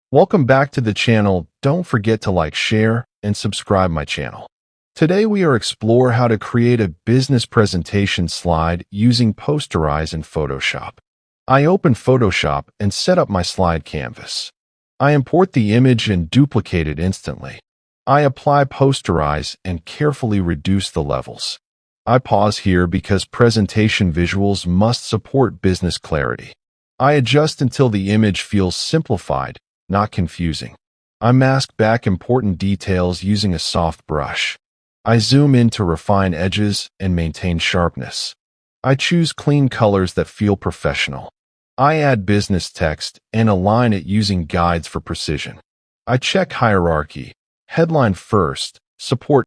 Welcome back to the channel. Don't forget to like, share, and subscribe my channel. Today we are explore how to create a business presentation slide using Posterize in Photoshop. I open Photoshop and set up my slide canvas. I import the image and duplicate it instantly. I apply Posterize and carefully reduce the levels. I pause here because presentation visuals must support business clarity. I adjust until the image feels simplified, not confusing. I mask back important details using a soft brush. I zoom in to refine edges and maintain sharpness. I choose clean colors that feel professional. I add business text and align it using guides for precision. I check hierarchy, headline first, support